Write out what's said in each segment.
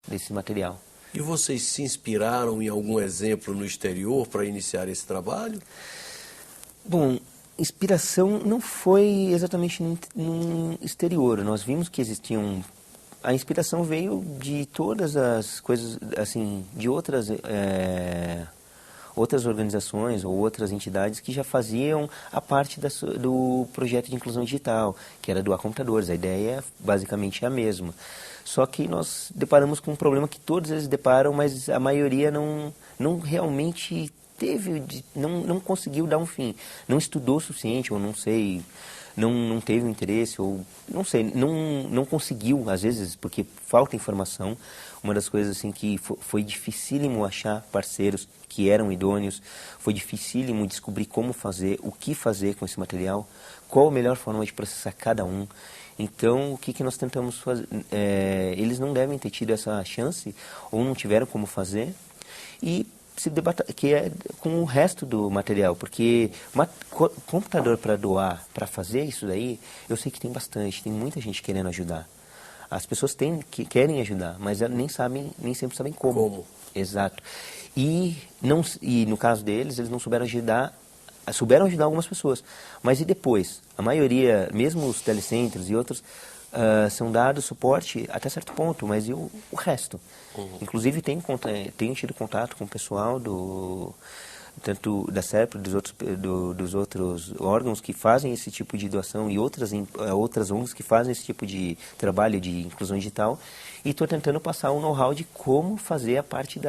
desse material. E vocês se inspiraram em algum exemplo no exterior para iniciar esse trabalho? Bom, inspiração não foi exatamente no exterior. Nós vimos que existiam... A inspiração veio de todas as coisas, assim, de outras organizações ou outras entidades que já faziam a parte do projeto de inclusão digital, que era doar computadores. A ideia basicamente é a mesma. Só que nós deparamos com um problema que todos eles deparam, mas a maioria não realmente não conseguiu dar um fim. Não estudou o suficiente, ou não sei, não teve o interesse, ou não sei, não conseguiu, às vezes, porque falta informação. Uma das coisas assim que foi dificílimo achar parceiros que eram idôneos, foi dificílimo descobrir como fazer, o que fazer com esse material, qual a melhor forma de processar cada um. Então, o que nós tentamos fazer? Eles não devem ter tido essa chance, ou não tiveram como fazer, e se debater, que é com o resto do material, porque computador para doar, para fazer isso daí, eu sei que tem bastante, tem muita gente querendo ajudar. As pessoas querem ajudar, mas nem sempre sabem como. Exato. E no caso deles, eles não souberam ajudar algumas pessoas. Mas e depois? A maioria, mesmo os telecentros e outros, são dados suporte até certo ponto, mas e o resto? Uhum. Inclusive, tenho tido contato com o pessoal tanto da SERP, dos outros órgãos que fazem esse tipo de doação e outras ONGs que fazem esse tipo de trabalho de inclusão digital, e estou tentando passar um know-how de como fazer a parte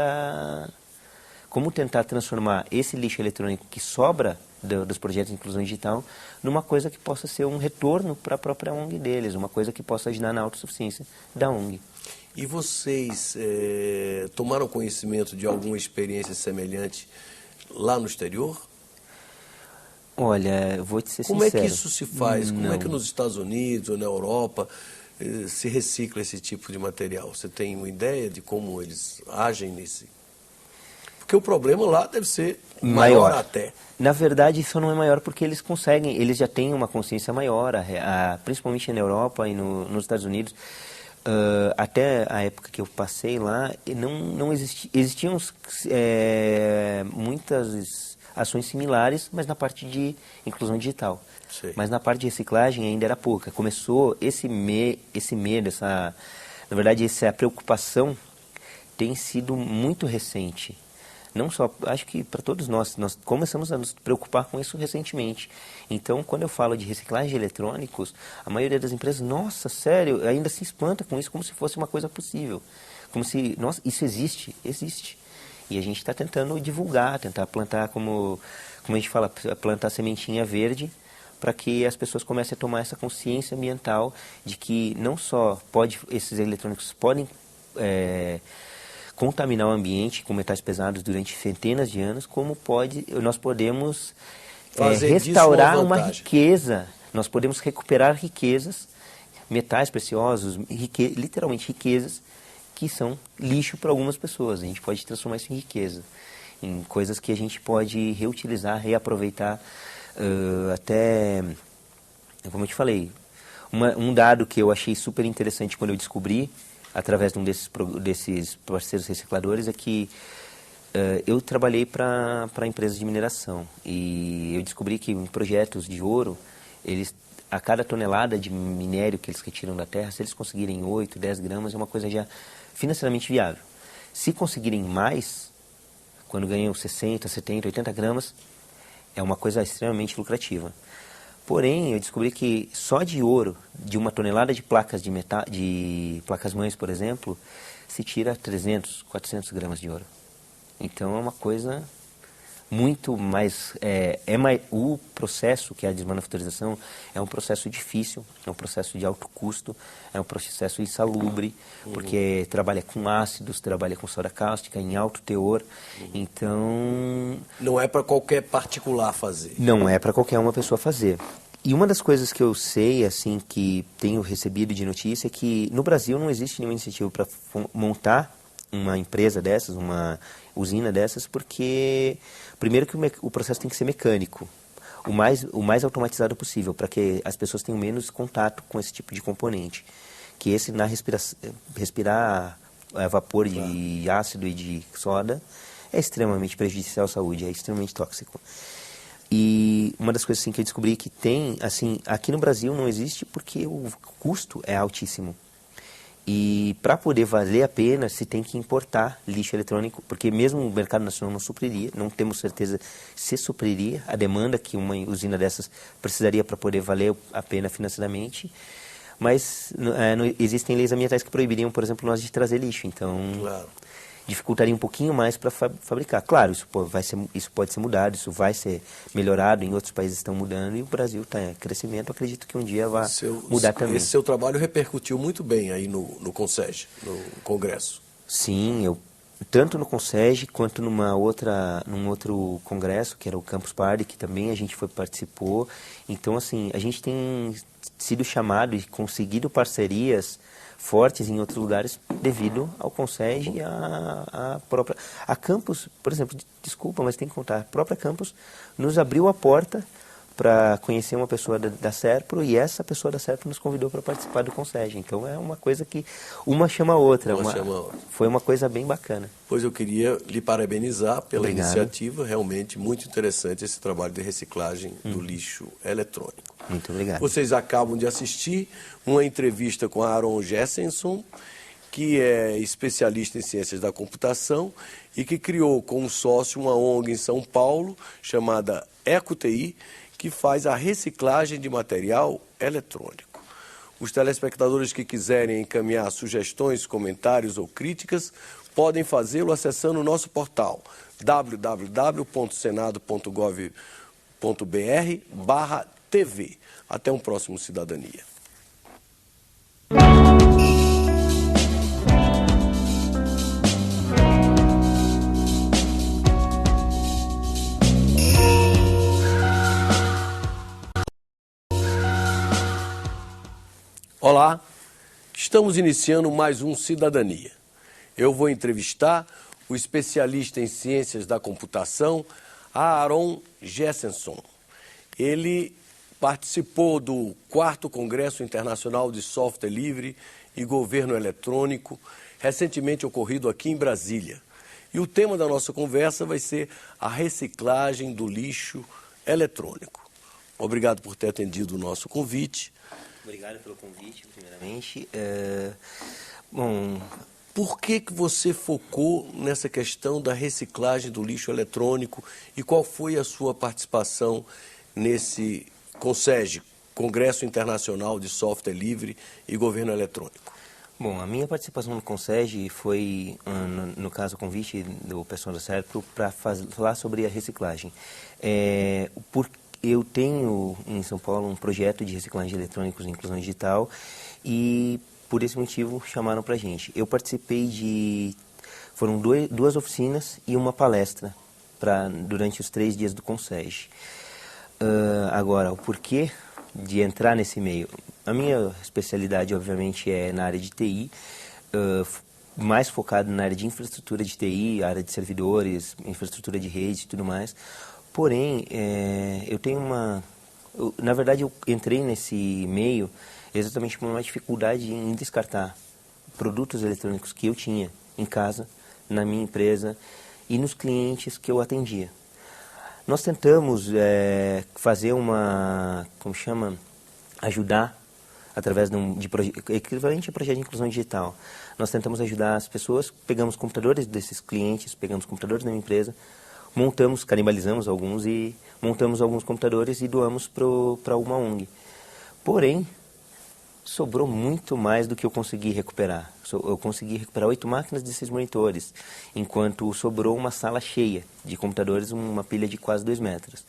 como tentar transformar esse lixo eletrônico que sobra dos projetos de inclusão digital numa coisa que possa ser um retorno para a própria ONG deles, uma coisa que possa ajudar na autossuficiência da ONG. E vocês tomaram conhecimento de alguma experiência semelhante lá no exterior? Olha, vou te ser sincero. Como é que isso se faz? Como é que nos Estados Unidos ou na Europa se recicla esse tipo de material? Você tem uma ideia de como eles agem nesse? Porque o problema lá deve ser maior até. Na verdade, isso não é maior porque eles já têm uma consciência maior, principalmente na Europa e nos Estados Unidos. Até a época que eu passei lá, existiam muitas ações similares, mas na parte de inclusão digital. Sim. Mas na parte de reciclagem ainda era pouca. Começou esse medo, na verdade, essa preocupação tem sido muito recente. Não só, acho que para todos nós começamos a nos preocupar com isso recentemente. Então, quando eu falo de reciclagem de eletrônicos, a maioria das empresas, nossa, sério, ainda se espanta com isso como se fosse uma coisa possível. Como se, nossa, isso existe. E a gente está tentando divulgar, tentar plantar, como a gente fala, plantar sementinha verde, para que as pessoas comecem a tomar essa consciência ambiental de que não só esses eletrônicos podem contaminar o ambiente com metais pesados durante centenas de anos, como nós podemos restaurar uma riqueza, nós podemos recuperar riquezas, metais preciosos, literalmente riquezas, que são lixo para algumas pessoas. A gente pode transformar isso em riqueza, em coisas que a gente pode reutilizar, reaproveitar, até, como eu te falei, um dado que eu achei super interessante quando eu descobri, através de um desses parceiros recicladores, é que eu trabalhei para empresas de mineração e eu descobri que em projetos de ouro, a cada tonelada de minério que eles retiram da terra, se eles conseguirem 8, 10 gramas, é uma coisa já financeiramente viável. Se conseguirem mais, quando ganham 60, 70, 80 gramas, é uma coisa extremamente lucrativa. Porém, eu descobri que só de ouro, de uma tonelada de placas de placas-mães, por exemplo, se tira 300, 400 gramas de ouro. Então é uma coisa muito mais... o processo, que é a desmanufaturização, é um processo difícil, é um processo de alto custo, é um processo insalubre, porque trabalha com ácidos, trabalha com soda cáustica em alto teor. Então... Não é para qualquer particular fazer. Não é para qualquer uma pessoa fazer. E uma das coisas que eu sei, assim, que tenho recebido de notícia, é que no Brasil não existe nenhuma iniciativa para montar uma empresa dessas, uma usina dessas, porque, primeiro, que o processo tem que ser mecânico, o mais automatizado possível, para que as pessoas tenham menos contato com esse tipo de componente. Que esse, respirar a vapor de ácido e de soda, é extremamente prejudicial à saúde, é extremamente tóxico. E uma das coisas assim, que eu descobri que tem, assim, aqui no Brasil não existe porque o custo é altíssimo. E para poder valer a pena, se tem que importar lixo eletrônico, porque mesmo o mercado nacional não supriria, não temos certeza se supriria a demanda que uma usina dessas precisaria para poder valer a pena financeiramente. Mas existem leis ambientais que proibiriam, por exemplo, nós de trazer lixo. Então, dificultaria um pouquinho mais para fabricar. Claro, isso pode ser mudado, isso vai ser melhorado, em outros países estão mudando e o Brasil está em crescimento. Acredito que um dia vai mudar também. Esse seu trabalho repercutiu muito bem aí no CONSEG, no Congresso. Sim, tanto no CONSEG quanto num outro congresso, que era o Campus Party, que também a gente participou. Então, assim, a gente tem sido chamado e conseguido parcerias fortes em outros lugares devido ao CONSEG e a Campus, por exemplo, desculpa, mas tem que contar, a própria Campus nos abriu a porta para conhecer uma pessoa da Serpro e essa pessoa da Serpro nos convidou para participar do CONSEG. Então é uma coisa que uma chama a outra. Foi uma coisa bem bacana. Pois eu queria lhe parabenizar pela iniciativa, realmente muito interessante esse trabalho de reciclagem do lixo eletrônico. Muito obrigado. Vocês acabam de assistir uma entrevista com Aaron Jessenson, que é especialista em ciências da computação e que criou com um sócio uma ONG em São Paulo chamada EcoTI, que faz a reciclagem de material eletrônico. Os telespectadores que quiserem encaminhar sugestões, comentários ou críticas podem fazê-lo acessando o nosso portal www.senado.gov.br/TV. Até um próximo Cidadania. Olá, estamos iniciando mais um Cidadania. Eu vou entrevistar o especialista em ciências da computação, Aaron Jessenson. Ele participou do 4º Congresso Internacional de Software Livre e Governo Eletrônico, recentemente ocorrido aqui em Brasília. E o tema da nossa conversa vai ser a reciclagem do lixo eletrônico. Obrigado por ter atendido o nosso convite. Obrigado pelo convite, primeiramente. Por que você focou nessa questão da reciclagem do lixo eletrônico e qual foi a sua participação nesse CONSEG, Congresso Internacional de Software Livre e Governo Eletrônico? Bom, a minha participação no CONSEG foi, no caso, o convite do pessoal da Serpro para falar sobre a reciclagem. Eu tenho em São Paulo um projeto de reciclagem de eletrônicos e inclusão digital e por esse motivo chamaram para a gente. Eu participei foram duas oficinas e uma palestra durante os 3 dias do CONSEG. Agora, o porquê de entrar nesse meio? A minha especialidade, obviamente, é na área de TI, mais focado na área de infraestrutura de TI, área de servidores, infraestrutura de rede e tudo mais. Porém, eu tenho na verdade, eu entrei nesse meio exatamente por uma dificuldade em descartar produtos eletrônicos que eu tinha em casa, na minha empresa e nos clientes que eu atendia. Nós tentamos fazer ajudar através de equivalente a projeto de inclusão digital. Nós tentamos ajudar as pessoas, pegamos computadores desses clientes, pegamos computadores da minha empresa, canibalizamos alguns e montamos alguns computadores e doamos para uma ONG. Porém, sobrou muito mais do que eu consegui recuperar. Eu consegui recuperar 8 máquinas desses monitores, enquanto sobrou uma sala cheia de computadores, uma pilha de quase 2 metros.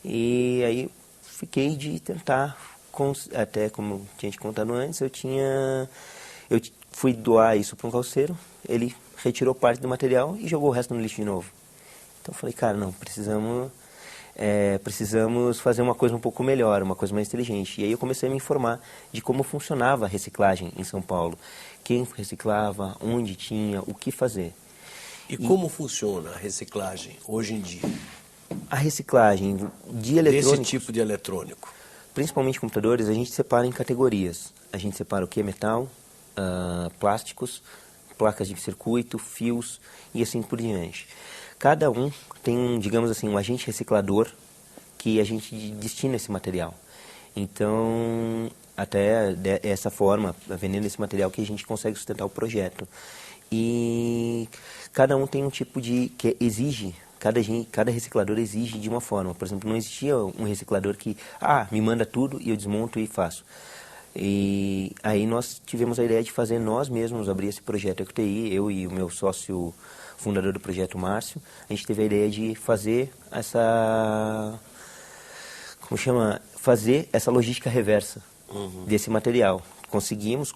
E aí fiquei de tentar, até como tinha te contado antes, eu fui doar isso para um calceiro, ele retirou parte do material e jogou o resto no lixo de novo. Então eu falei, cara, não, precisamos fazer uma coisa um pouco melhor, uma coisa mais inteligente. E aí eu comecei a me informar de como funcionava a reciclagem em São Paulo. Quem reciclava, onde tinha, o que fazer. E como funciona a reciclagem hoje em dia? A reciclagem de eletrônicos... Desse tipo de eletrônico? Principalmente computadores, a gente separa em categorias. A gente separa o que é metal, plásticos, placas de circuito, fios e assim por diante. Cada um tem, digamos assim, um agente reciclador que a gente destina esse material. Então, até dessa forma, vendendo esse material, que a gente consegue sustentar o projeto. E cada um tem um tipo de... que exige, cada reciclador exige de uma forma. Por exemplo, não existia um reciclador que, me manda tudo e eu desmonto e faço. E aí nós tivemos a ideia de fazer nós mesmos, abrir esse projeto EcoTI, eu e o meu sócio fundador do projeto, Márcio. A gente teve a ideia de fazer essa... fazer essa logística reversa desse material. Conseguimos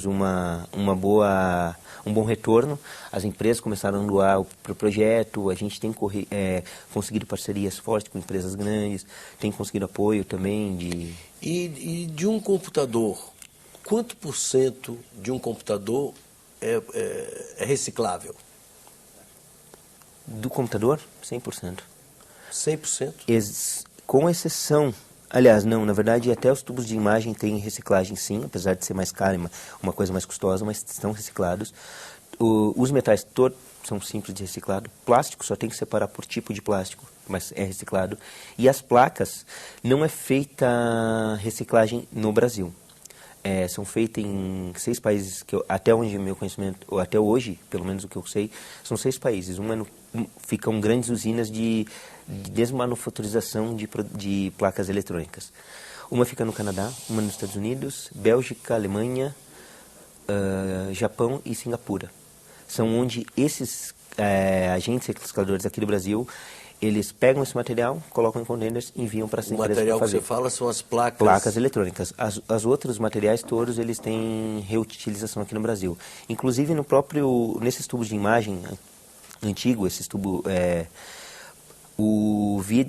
um bom retorno. As empresas começaram a doar para o projeto. A gente tem conseguido parcerias fortes com empresas grandes, tem conseguido apoio também de... E de um computador, quanto por cento de um computador é reciclável? Do computador, 100%. 100%? Com exceção... Aliás, não, na verdade até os tubos de imagem têm reciclagem sim, apesar de ser mais caro, uma coisa mais custosa, mas estão reciclados. Os metais todos são simples de reciclado. Plástico só tem que separar por tipo de plástico, mas é reciclado. E as placas, não é feita reciclagem no Brasil. São feitas em 6 países, até onde meu conhecimento, ou até hoje, pelo menos o que eu sei, são 6 países. Ficam grandes usinas de desmanufaturização de placas eletrônicas. Uma fica no Canadá, uma nos Estados Unidos, Bélgica, Alemanha, Japão e Singapura. São onde esses agentes recicladores aqui do Brasil, eles pegam esse material, colocam em containers e enviam para as empresas. O material que você fala são as placas... Placas eletrônicas. As outros materiais todos, eles têm reutilização aqui no Brasil. Inclusive nesses tubos de imagem antigo, esses tubos...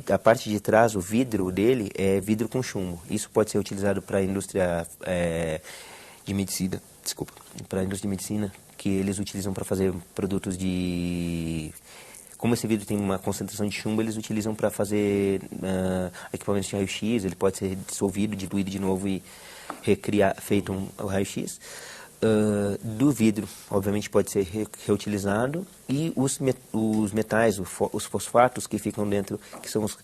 a parte de trás, o vidro dele é vidro com chumbo. Isso pode ser utilizado para a indústria de medicina, para a indústria de medicina, que eles utilizam para fazer produtos de... Como esse vidro tem uma concentração de chumbo, eles utilizam para fazer equipamentos de raio-x. Ele pode ser dissolvido, diluído de novo e feito um raio-x. Do vidro, obviamente, pode ser reutilizado. E os metais, os fosfatos que ficam dentro, que são os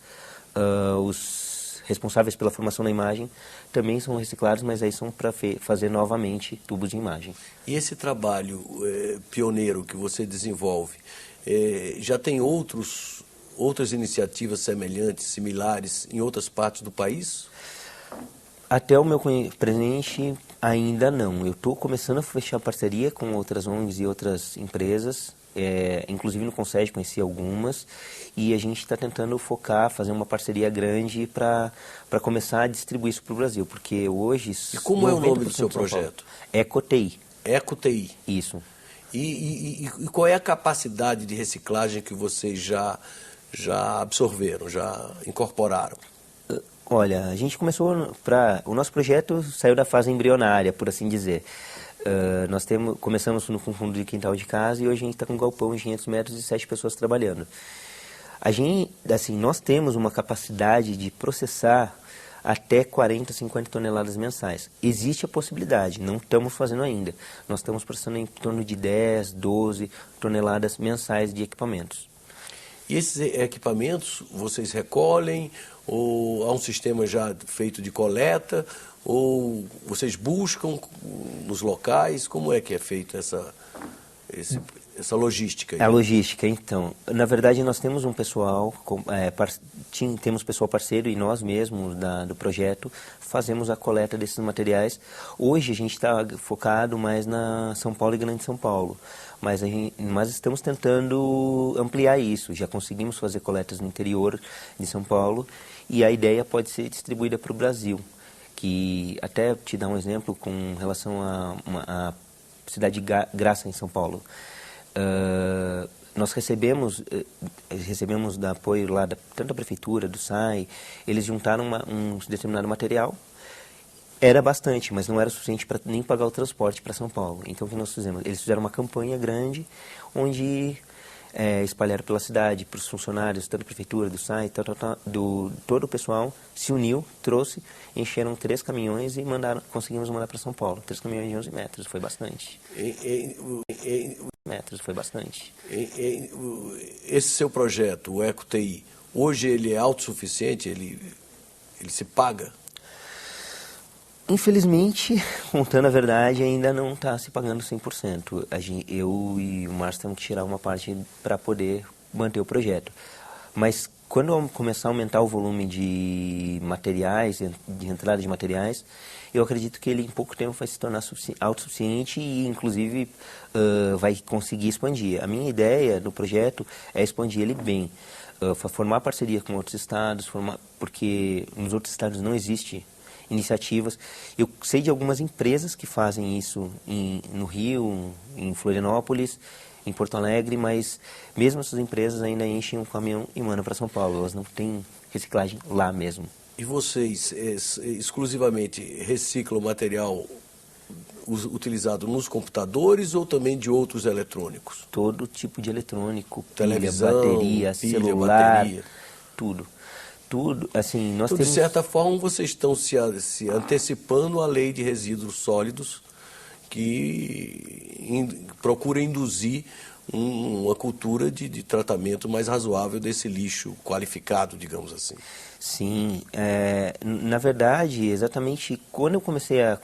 responsáveis pela formação da imagem, também são reciclados, mas aí são para fazer novamente tubos de imagem. E esse trabalho pioneiro que você desenvolve, já tem outras iniciativas semelhantes, similares, em outras partes do país? Até o meu presente, ainda não. Eu estou começando a fechar parceria com outras ONGs e outras empresas, inclusive no Concede conheci algumas, e a gente está tentando fazer uma parceria grande para começar a distribuir isso para o Brasil, porque hoje... E como é o nome do seu projeto? EcoTI. EcoTI. Isso. E qual é a capacidade de reciclagem que vocês já absorveram, já incorporaram? Olha, a gente começou o nosso projeto saiu da fase embrionária, por assim dizer. Nós começamos no fundo de quintal de casa e hoje a gente está com um galpão de 500 metros e 7 pessoas trabalhando. Nós temos uma capacidade de processar até 40, 50 toneladas mensais. Existe a possibilidade, não estamos fazendo ainda. Nós estamos processando em torno de 10, 12 toneladas mensais de equipamentos. E esses equipamentos vocês recolhem, ou há um sistema já feito de coleta, ou vocês buscam nos locais? Como é que é feita essa logística aí? A logística, então. Na verdade, nós temos um pessoal, temos pessoal parceiro e nós mesmos do projeto fazemos a coleta desses materiais. Hoje a gente está focado mais na São Paulo e Grande São Paulo, mas estamos tentando ampliar isso. Já conseguimos fazer coletas no interior de São Paulo e a ideia pode ser distribuída para o Brasil. Que até te dar um exemplo com relação a cidade de Graça, em São Paulo. Nós recebemos da apoio lá tanto da prefeitura, do SAI, eles juntaram um determinado material. Era bastante, mas não era suficiente para nem pagar o transporte para São Paulo. Então o que nós fizemos? Eles fizeram uma campanha grande onde espalharam pela cidade, para os funcionários, tanto da prefeitura, do site, todo o pessoal se uniu, trouxe, encheram 3 caminhões e conseguimos mandar para São Paulo. 3 caminhões de 11 metros, foi bastante. Metros, foi bastante. Esse seu projeto, o EcoTI, hoje ele é autossuficiente? Ele se paga? Infelizmente, contando a verdade, ainda não está se pagando 100%. Eu e o Márcio temos que tirar uma parte para poder manter o projeto. Mas quando começar a aumentar o volume de materiais, de entrada de materiais, eu acredito que ele em pouco tempo vai se tornar autossuficiente e, inclusive, vai conseguir expandir. A minha ideia no projeto é expandir ele bem. Formar parceria com outros estados, porque nos outros estados não existe iniciativas. Eu sei de algumas empresas que fazem isso no Rio, em Florianópolis, em Porto Alegre, mas mesmo essas empresas ainda enchem um caminhão e mandam para São Paulo. Elas não têm reciclagem lá mesmo. E vocês exclusivamente reciclam material utilizado nos computadores ou também de outros eletrônicos? Todo tipo de eletrônico, televisão, pilha, celular, bateria. Tudo, assim, nós então, temos... De certa forma, vocês estão se antecipando à lei de resíduos sólidos que procura induzir uma cultura de tratamento mais razoável desse lixo qualificado, digamos assim. Sim, na verdade, exatamente quando eu comecei a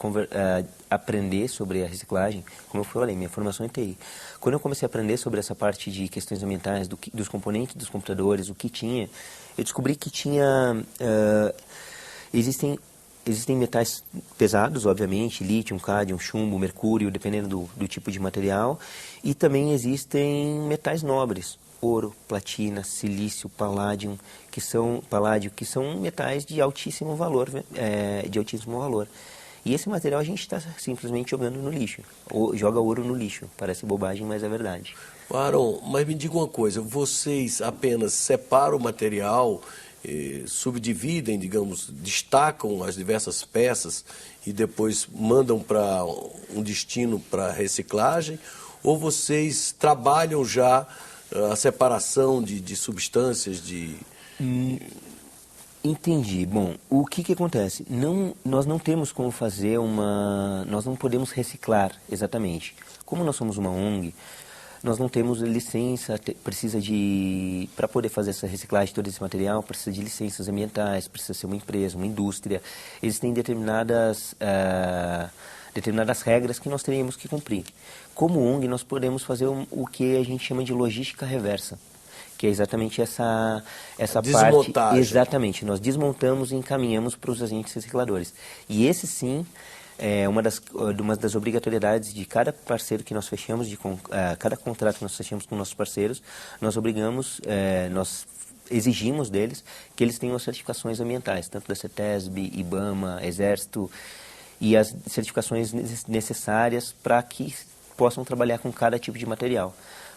aprender sobre a reciclagem, como eu falei, minha formação em TI, quando eu comecei a aprender sobre essa parte de questões ambientais, dos componentes dos computadores, o que tinha, eu descobri que existem metais pesados, obviamente, lítio, cádmio, chumbo, mercúrio, dependendo do tipo de material, e também existem metais nobres, ouro, platina, silício, paládio, que são metais de altíssimo valor, E esse material a gente está simplesmente jogando no lixo, ou joga ouro no lixo. Parece bobagem, mas é verdade. Aron, mas me diga uma coisa, vocês apenas separam o material, subdividem, digamos, destacam as diversas peças e depois mandam para um destino para reciclagem, ou vocês trabalham já a separação de substâncias, Entendi. Bom, o que acontece? Nós não temos como fazer nós não podemos reciclar exatamente. Como nós somos uma ONG, nós não temos licença, para poder fazer essa reciclagem de todo esse material, precisa de licenças ambientais, precisa ser uma empresa, uma indústria. Existem determinadas regras que nós teríamos que cumprir. Como ONG, nós podemos fazer o que a gente chama de logística reversa, que é exatamente essa parte. Exatamente, nós desmontamos e encaminhamos para os agentes recicladores. E esse sim é uma das obrigatoriedades de cada parceiro que nós fechamos, cada contrato que nós fechamos com nossos parceiros, nós exigimos deles que eles tenham as certificações ambientais, tanto da CETESB, IBAMA, Exército, e as certificações necessárias para que possam trabalhar com cada tipo de material.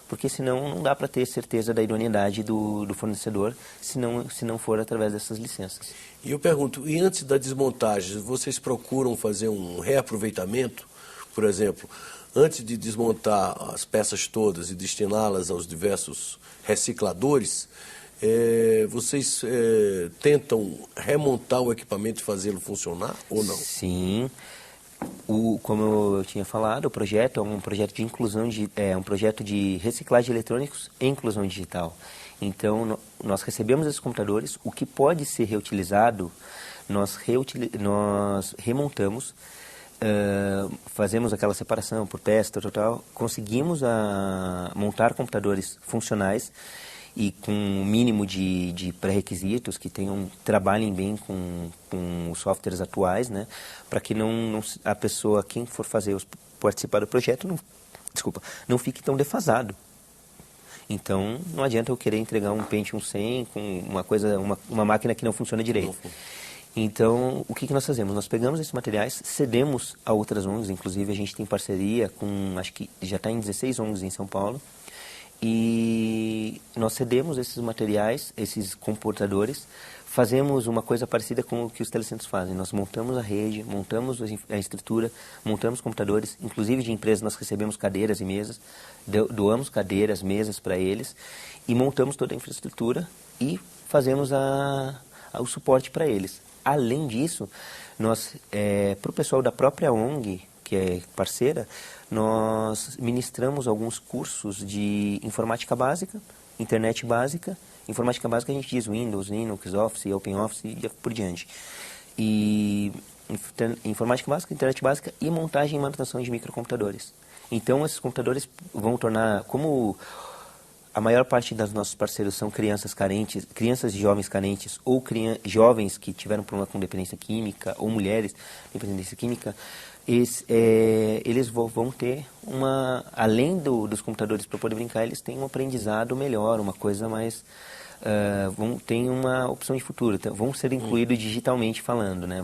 Porque senão não dá para ter certeza da idoneidade do fornecedor, se não for através dessas licenças. E eu pergunto, e antes da desmontagem, vocês procuram fazer um reaproveitamento? Por exemplo, antes de desmontar as peças todas e destiná-las aos diversos recicladores, vocês tentam remontar o equipamento e fazê-lo funcionar ou não? Sim. Como eu tinha falado, o projeto é um projeto de inclusão, um projeto de reciclagem de eletrônicos e inclusão digital. Então, nós recebemos esses computadores, o que pode ser reutilizado, nós remontamos, fazemos aquela separação por peça, conseguimos montar computadores funcionais e com um mínimo de pré-requisitos, que trabalhem bem com os softwares atuais, né, para que a pessoa, quem for participar do projeto, não fique tão defasado. Então, não adianta eu querer entregar um Pentium 100 com uma máquina que não funciona direito. Então, o que nós fazemos? Nós pegamos esses materiais, cedemos a outras ONGs, inclusive a gente tem parceria com, acho que já está em 16 ONGs em São Paulo, e nós cedemos esses materiais, esses computadores, fazemos uma coisa parecida com o que os telecentros fazem. Nós montamos a rede, montamos a estrutura, montamos computadores, inclusive de empresas nós recebemos cadeiras e mesas, doamos cadeiras, mesas para eles e montamos toda a infraestrutura e fazemos o suporte para eles. Além disso, nós, para o pessoal da própria ONG, que é parceira, nós ministramos alguns cursos de informática básica, internet básica. Informática básica a gente diz Windows, Linux, Office, OpenOffice e por diante. E informática básica, internet básica e montagem e manutenção de microcomputadores. Então, esses computadores vão tornar, como a maior parte dos nossos parceiros são crianças carentes, crianças e jovens carentes, ou jovens que tiveram problema com dependência química, ou mulheres com dependência química, eles vão ter além dos computadores para poder brincar, eles têm um aprendizado melhor, uma coisa mais... tem uma opção de futuro, vão ser incluídos digitalmente falando, né?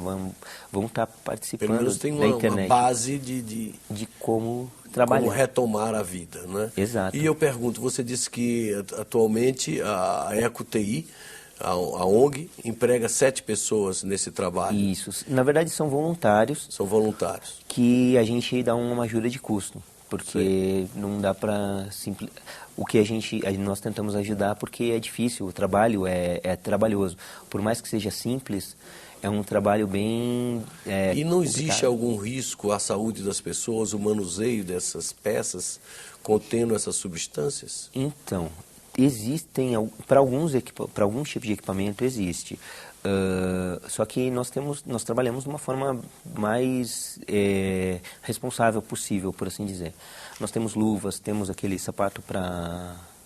Vão estar participando Pelo menos tem da internet. Uma base de como trabalhar. Como retomar a vida, né? Exato. E eu pergunto, você disse que atualmente a EcoTI, a ONG, emprega 7 pessoas nesse trabalho. Isso. Na verdade são voluntários. São voluntários. Que a gente dá uma ajuda de custo. Porque não dá para... O que nós tentamos ajudar porque é difícil, o trabalho é trabalhoso. Por mais que seja simples, é um trabalho bem E não existe complicado. algum risco à saúde das pessoas, o manuseio dessas peças contendo essas substâncias? Então, existem, para alguns tipos de equipamento existe. Só que nós trabalhamos de uma forma mais responsável possível, por assim dizer. Nós temos luvas, temos aquele sapato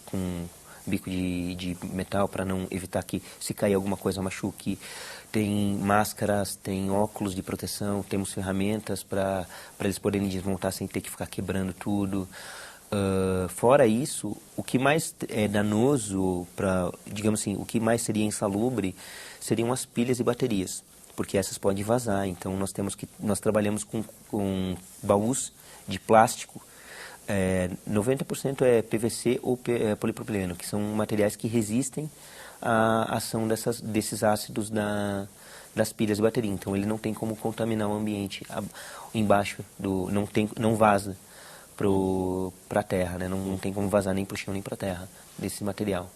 com bico de metal para não evitar que se cair alguma coisa machuque. Tem máscaras, tem óculos de proteção, temos ferramentas para eles poderem desmontar sem ter que ficar quebrando tudo. Fora isso, o que mais é danoso, digamos assim, o que mais seria insalubre, seriam as pilhas e baterias, porque essas podem vazar. Então nós trabalhamos com baús de plástico, 90% é PVC ou polipropileno, que são materiais que resistem à ação desses ácidos das pilhas e bateria. Então ele não tem como contaminar o ambiente embaixo, não vaza para a terra, né? Não tem como vazar nem para o chão nem para a terra desse material.